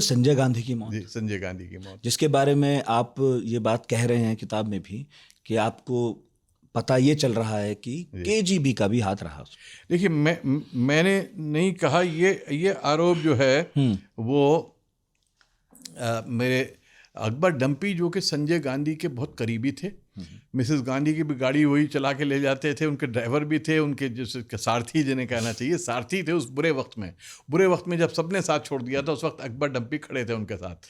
संजय गांधी की मौत। जी, संजय गांधी की मौत, जिसके बारे में आप ये बात कह रहे हैं किताब में भी कि आपको पता ये चल रहा है कि केजीबी का भी हाथ रहा। देखिए, मैंने नहीं कहा, ये आरोप जो है वो मेरे अकबर डंपी जो कि संजय गांधी के बहुत करीबी थे, मिसेस गांधी की भी गाड़ी वही चला के ले जाते थे, उनके ड्राइवर भी थे, उनके जैसे सारथी जिन्हें कहना चाहिए, सारथी थे उस बुरे वक्त में जब सबने साथ छोड़ दिया था, उस वक्त अकबर डंपी खड़े थे उनके साथ।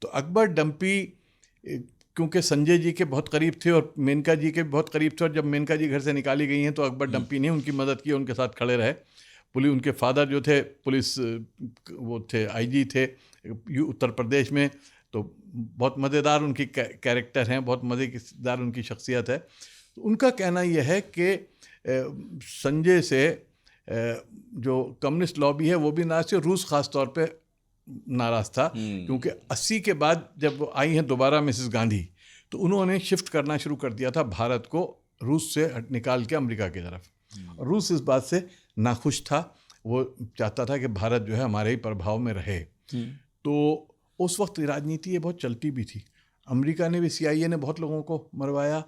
तो अकबर डंपी क्योंकि संजय जी के बहुत करीब थे और मेनका जी के बहुत करीब थे, और जब मेनका जी घर से निकाली गई हैं तो अकबर डंपी ने उनकी मदद की, उनके साथ खड़े रहे। पुलिस, उनके फादर जो थे पुलिस वो थे, आईजी थे उत्तर प्रदेश में, तो बहुत मज़ेदार उनकी कैरेक्टर हैं, बहुत मज़ेदार उनकी शख्सियत है। तो उनका कहना यह है कि संजय से जो कम्युनिस्ट लॉबी है वो भी नाराज़ थी, रूस ख़ास तौर पे नाराज़ था, क्योंकि 80 के बाद जब वो आई हैं दोबारा मिसेस गांधी, तो उन्होंने शिफ्ट करना शुरू कर दिया था भारत को रूस से निकाल के अमेरिका की तरफ। रूस इस बात से नाखुश था, वो चाहता था कि भारत जो है हमारे ही प्रभाव में रहे। तो उस वक्त राजनीति ये बहुत चलती भी थी, अमेरिका ने भी, CIA ने बहुत लोगों को मरवाया।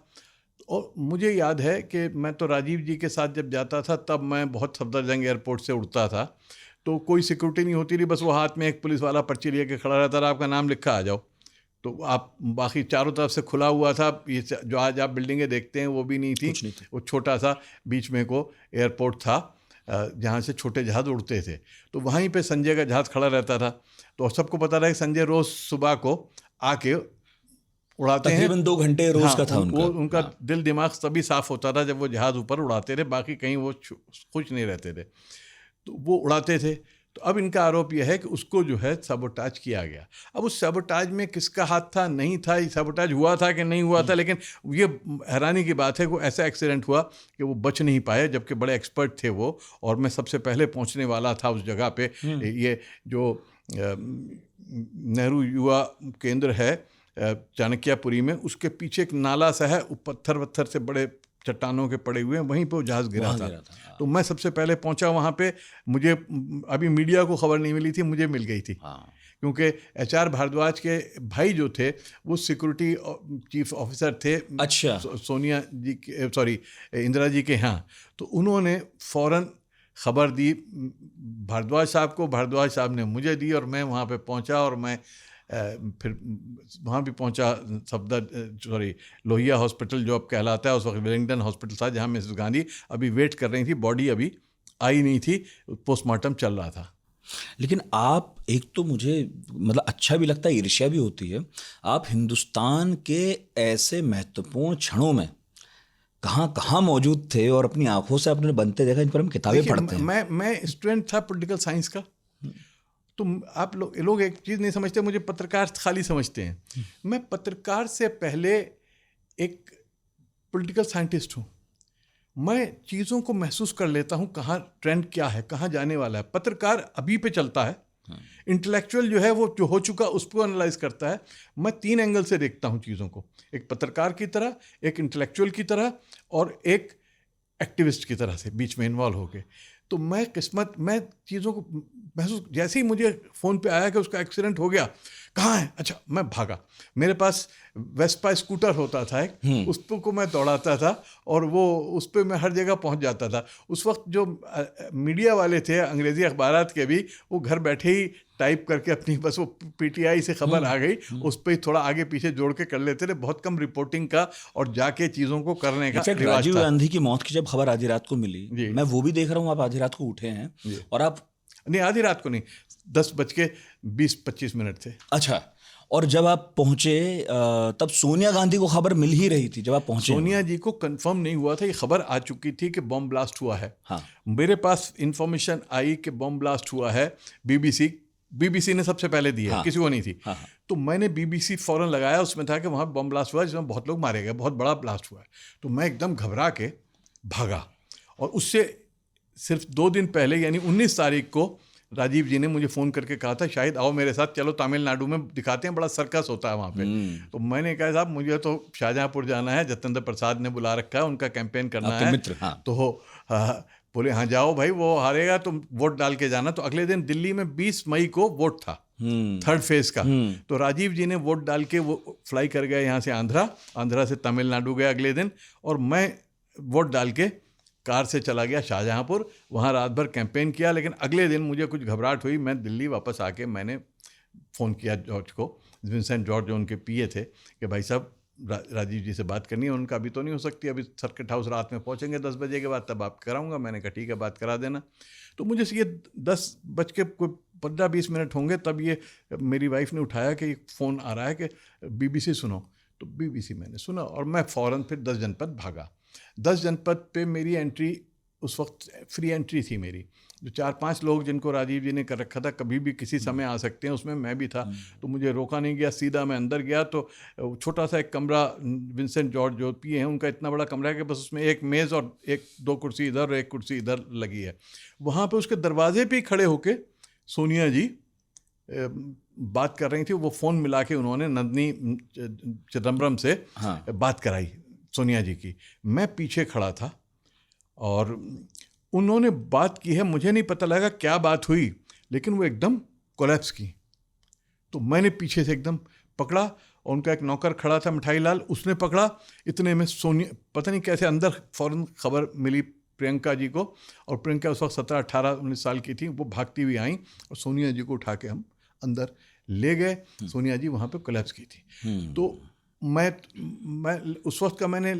और मुझे याद है कि मैं तो राजीव जी के साथ जब जाता था तब मैं बहुत सफदरजंग एयरपोर्ट से उड़ता था, तो कोई सिक्योरिटी नहीं होती थी, बस वो हाथ में एक पुलिस वाला पर्ची लेके खड़ा रहता था, आपका नाम लिखा आ जाओ। तो आप बाकी चारों तरफ से खुला हुआ था, ये जो आज आप बिल्डिंगें देखते हैं वो भी नहीं थी, वो छोटा सा बीच में को एयरपोर्ट था जहाँ से छोटे जहाज़ उड़ते थे। तो वहीं पे संजय का जहाज़ खड़ा रहता था, तो सबको पता था कि संजय रोज़ सुबह को आके उड़ाते हैं, तकरीबन 2 घंटे रोज़ का था उनका। उनका दिल दिमाग तभी साफ़ होता था जब वो जहाज़ ऊपर उड़ाते थे, बाकी कहीं वो खुश नहीं रहते थे, तो वो उड़ाते थे। तो अब इनका आरोप यह है कि उसको जो है सबोटाज किया गया। अब उस सबोटाज में किसका हाथ था, नहीं था, ये सबोटाज हुआ था कि नहीं हुआ था, लेकिन ये हैरानी की बात है कि ऐसा एक्सीडेंट हुआ कि वो बच नहीं पाए, जबकि बड़े एक्सपर्ट थे वो, और मैं सबसे पहले पहुंचने वाला था उस जगह पे। ये जो नेहरू युवा केंद्र है चाणक्यपुरी में, उसके पीछे एक नाला सा है, पत्थर वत्थर से बड़े चट्टानों के पड़े हुए हैं, वहीं पे वो जहाज़ गिरा था। तो मैं सबसे पहले पहुंचा वहाँ पे, मुझे अभी मीडिया को खबर नहीं मिली थी, मुझे मिल गई थी, क्योंकि HR भारद्वाज के भाई जो थे वो सिक्योरिटी चीफ ऑफिसर थे। अच्छा। सोनिया जी के, सॉरी, इंदिरा जी के यहाँ। तो उन्होंने फ़ौरन खबर दी भारद्वाज साहब को, भारद्वाज साहब ने मुझे दी, और मैं वहाँ पे पहुँचा, और मैं फिर वहाँ भी पहुँचा लोहिया हॉस्पिटल जो अब कहलाता है, उस वक्त वेलिंगटन हॉस्पिटल था, जहाँ मिसेस गांधी अभी वेट कर रही थी, बॉडी अभी आई नहीं थी, पोस्टमार्टम चल रहा था। लेकिन आप, एक तो मुझे मतलब अच्छा भी लगता है, ईर्ष्या भी होती है, आप हिंदुस्तान के ऐसे महत्वपूर्ण क्षणों में कहाँ मौजूद थे और अपनी आंखों से आपने बनते देखा, इन पर हम किताबें पढ़ते हैं। मैं स्टूडेंट था पॉलिटिकल साइंस का, तो आप लोग एक चीज़ नहीं समझते, मुझे पत्रकार खाली समझते हैं। मैं पत्रकार से पहले एक पॉलिटिकल साइंटिस्ट हूँ। मैं चीज़ों को महसूस कर लेता हूँ, कहाँ ट्रेंड क्या है, कहाँ जाने वाला है। पत्रकार अभी पे चलता है, इंटेलेक्चुअल जो है वो जो हो चुका उसको एनालाइज करता है। मैं 3 एंगल से देखता हूँ चीज़ों को, एक पत्रकार की तरह, एक इंटेलेक्चुअल की तरह, और एक एक्टिविस्ट की तरह से बीच में इन्वॉल्व हो गए। तो मैं चीज़ों को महसूस, जैसे ही मुझे फ़ोन पे आया कि उसका एक्सीडेंट हो गया, कहाँ है, अच्छा, मैं भागा। मेरे पास वेस्पा स्कूटर होता था एक, उस पर को मैं दौड़ाता था, और वो उस पर मैं हर जगह पहुंच जाता था। उस वक्त जो मीडिया वाले थे, अंग्रेज़ी अखबारात के भी, वो घर बैठे ही टाइप करके अपनी, बस वो PTI से खबर आ गई, उस पर ही थोड़ा आगे पीछे जोड़ के कर लेते थे। बहुत कम रिपोर्टिंग का और जाके चीज़ों को करने का रिवाज था। राजीव गांधी की मौत की जब खबर आधी रात को मिली, मैं वो भी देख रहा हूँ, आप आधी रात को उठे हैं, और आप, नहीं, आधी रात को नहीं, 10:20-25 थे। अच्छा। और जब आप पहुंचे तब सोनिया गांधी को खबर मिल ही रही थी जब आप पहुंचे? सोनिया जी को कंफर्म नहीं हुआ था, ये खबर आ चुकी थी कि बम ब्लास्ट हुआ है। मेरे पास इंफॉर्मेशन आई कि बम ब्लास्ट हुआ है, BBC ने सबसे पहले दी है, किसी को नहीं थी। तो मैंने BBC फौरन लगाया, उसमें था कि वहाँ बम ब्लास्ट हुआ जिसमें बहुत लोग मारे गए, बहुत बड़ा ब्लास्ट हुआ है। तो मैं एकदम घबरा के भागा, और उससे सिर्फ 2 दिन पहले यानी 19 तारीख को राजीव जी ने मुझे फ़ोन करके कहा था, शायद आओ मेरे साथ, चलो तमिलनाडु में दिखाते हैं, बड़ा सर्कस होता है वहाँ पे। तो मैंने कहा, साहब मुझे तो शाहजहाँपुर जाना है, जतेंद्र प्रसाद ने बुला रखा है, उनका कैंपेन करना है। मित्र, तो बोले हाँ जाओ भाई, वो हारेगा तो वोट डाल के जाना। तो अगले दिन दिल्ली में 20 मई को वोट था, थर्ड फेज का। तो राजीव जी ने वोट डाल के वो फ्लाई कर गए यहाँ से आंध्रा से तमिलनाडु गए अगले दिन, और मैं वोट डाल के कार से चला गया शाहजहांपुर, वहाँ रात भर कैंपेन किया। लेकिन अगले दिन मुझे कुछ घबराहट हुई, मैं दिल्ली वापस आके मैंने फ़ोन किया जॉर्ज को, विंसेंट जॉर्ज जो उनके पीए थे, कि भाई साहब राजीव जी से बात करनी है। उनका अभी तो नहीं हो सकती, अभी सर्किट हाउस रात में पहुंचेंगे 10 बजे के बाद, तब आप कराऊंगा। मैंने कहा ठीक है, बात करा देना। तो मुझे ये 10 बज के कोई 15-20 मिनट होंगे, तब ये मेरी वाइफ ने उठाया कि फ़ोन आ रहा है कि BBC सुनो। तो BBC मैंने सुना और मैं फ़ौरन फिर 10 जनपद भागा। 10 जनपद पे मेरी एंट्री उस वक्त फ्री एंट्री थी मेरी। जो 4-5 लोग जिनको राजीव जी ने कर रखा था कभी भी किसी समय आ सकते हैं, उसमें मैं भी था। तो मुझे रोका नहीं गया, सीधा मैं अंदर गया। तो छोटा सा एक कमरा, विंसेंट जॉर्ज जो पीए हैं उनका इतना बड़ा कमरा है कि बस उसमें एक मेज़ और 1-2 कुर्सी इधर और एक कुर्सी इधर लगी है। वहाँ पे उसके दरवाजे पे ही खड़े होके सोनिया जी बात कर रही थी। वो फ़ोन मिला के उन्होंने नंदिनी चिदम्बरम से बात कराई सोनिया जी की। मैं पीछे खड़ा था और उन्होंने बात की है, मुझे नहीं पता लगा क्या बात हुई, लेकिन वो एकदम कोलैप्स की। तो मैंने पीछे से एकदम पकड़ा और उनका एक नौकर खड़ा था मिठाई लाल, उसने पकड़ा। इतने में सोनिया पता नहीं कैसे अंदर फ़ौरन खबर मिली प्रियंका जी को, और प्रियंका उस वक्त 17, 18, 19 साल की थी। वो भागती हुई आई और सोनिया जी को उठा के हम अंदर ले गए। सोनिया जी वहाँ पे कोलैप्स की थी। तो मैं उस वक्त का मैंने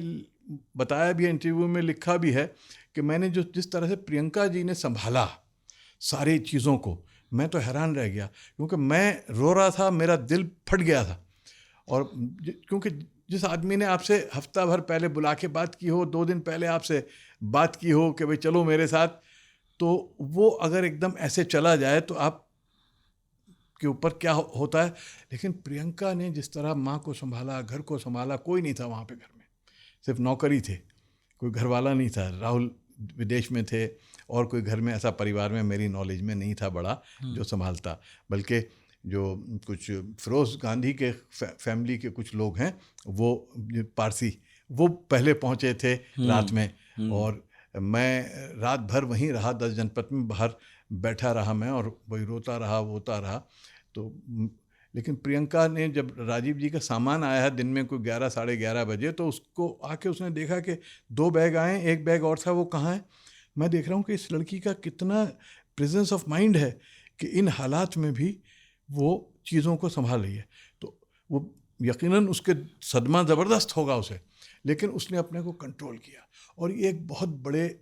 बताया भी, इंटरव्यू में लिखा भी है कि मैंने जिस तरह से प्रियंका जी ने संभाला सारी चीज़ों को, मैं तो हैरान रह गया, क्योंकि मैं रो रहा था, मेरा दिल फट गया था। और क्योंकि जिस आदमी ने आपसे हफ्ता भर पहले बुला के बात की हो, 2 दिन पहले आपसे बात की हो कि भाई चलो मेरे साथ, तो वो अगर एकदम ऐसे चला जाए तो आप के ऊपर क्या होता है। लेकिन प्रियंका ने जिस तरह माँ को संभाला, घर को संभाला, कोई नहीं था वहाँ पे घर में, सिर्फ नौकर ही थे, कोई घर वाला नहीं था। राहुल विदेश में थे और कोई घर में ऐसा परिवार में मेरी नॉलेज में नहीं था बड़ा जो संभालता। बल्कि जो कुछ फिरोज़ गांधी के फैमिली के कुछ लोग हैं, वो पारसी, वो पहले पहुँचे थे रात में, और मैं रात भर वहीं रहा 10 जनपद में, बाहर बैठा रहा मैं और वही रोता रहा। तो लेकिन प्रियंका ने जब राजीव जी का सामान आया है दिन में कोई 11, साढ़े 11 बजे, तो उसको आके उसने देखा कि 2 बैग आए, एक बैग और था, वो कहाँ है। मैं देख रहा हूँ कि इस लड़की का कितना प्रेजेंस ऑफ माइंड है कि इन हालात में भी वो चीज़ों को संभाल रही है। तो वो यकीनन उसके सदमा ज़बरदस्त होगा उसे, लेकिन उसने अपने को कंट्रोल किया। और ये एक बहुत बड़े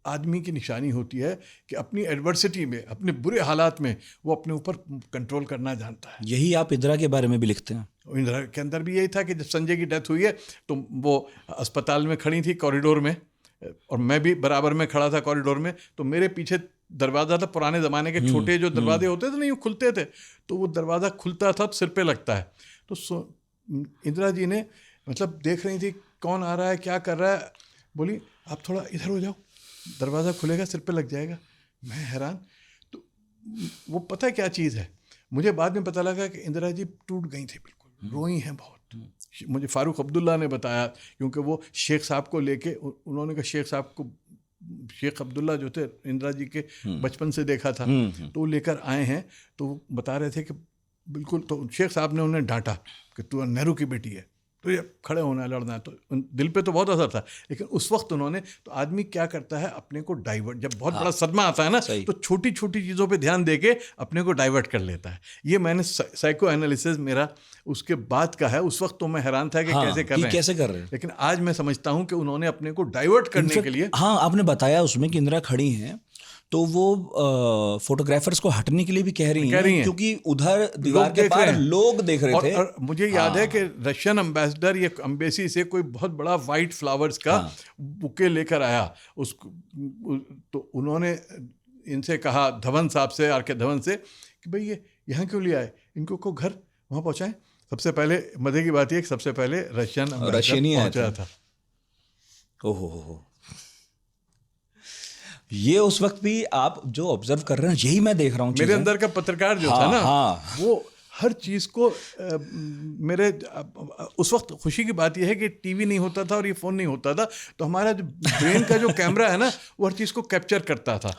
आदमी की निशानी होती है कि अपनी एडवर्सिटी में, अपने बुरे हालात में वो अपने ऊपर कंट्रोल करना जानता है। यही आप इंदिरा के बारे में भी लिखते हैं। इंदिरा के अंदर भी यही था कि जब संजय की डेथ हुई है तो वो अस्पताल में खड़ी थी कॉरिडोर में, और मैं भी बराबर में खड़ा था कॉरिडोर में। तो मेरे पीछे दरवाज़ा था, पुराने ज़माने के छोटे जो दरवाजे होते थे नहीं, वो खुलते थे, तो वो दरवाज़ा खुलता था तो सिर पे लगता है। तो इंदिरा जी ने मतलब देख रही थी कौन आ रहा है, क्या कर रहा है, बोली आप थोड़ा इधर हो जाओ, दरवाज़ा खुलेगा, सिर पे लग जाएगा। मैं हैरान। तो वो पता है क्या चीज़ है, मुझे बाद में पता लगा कि इंदिरा जी टूट गई थी, बिल्कुल रोई हैं बहुत। मुझे फारूक अब्दुल्ला ने बताया, क्योंकि वो शेख साहब को लेके, उन्होंने कहा शेख साहब को, शेख अब्दुल्ला जो थे इंदिरा जी के बचपन से देखा था, तो वो लेकर आए हैं। तो वो बता रहे थे कि बिल्कुल, तो शेख साहब ने उन्हें डांटा कि तू नेहरू की बेटी है, तो ये खड़े होना है, लड़ना है। तो दिल पे तो बहुत असर था, लेकिन उस वक्त उन्होंने, तो आदमी क्या करता है अपने को डाइवर्ट, जब बहुत बड़ा सदमा आता है ना, तो छोटी छोटी चीज़ों पे ध्यान देके अपने को डाइवर्ट कर लेता है। ये मैंने साइको एनालिसिस मेरा उसके बाद का है। उस वक्त तो मैं हैरान था कि कैसे कर रहे हैं, लेकिन आज मैं समझता हूँ कि उन्होंने अपने को डाइवर्ट करने के लिए, आपने बताया उसमें कि इंदिरा खड़ी हैं, तो वो फोटोग्राफर्स को हटने के लिए भी कह रही हैं, क्योंकि उधर दीवार के पार लोग देख रहे थे। और मुझे याद है कि रशियन एम्बेसडर या एम्बेसी से कोई बहुत बड़ा वाइट फ्लावर्स का बुके लेकर आया उसको, तो उन्होंने इनसे कहा, धवन साहब से, आर के धवन से, कि भाई ये यहाँ क्यों ले आए, इनको घर वहाँ पहुँचाएं। सबसे पहले मजे की बात ये, सबसे पहले रशियन पहुँचा था। ओहो, ये उस वक्त भी आप जो ऑब्जर्व कर रहे हैं, यही मैं देख रहा हूँ। मेरे अंदर का पत्रकार जो था ना, वो हर चीज़ को मेरे उस वक्त खुशी की बात यह है कि टीवी नहीं होता था और ये फ़ोन नहीं होता था, तो हमारा जो ब्रेन का जो कैमरा है ना, वो हर चीज़ को कैप्चर करता था।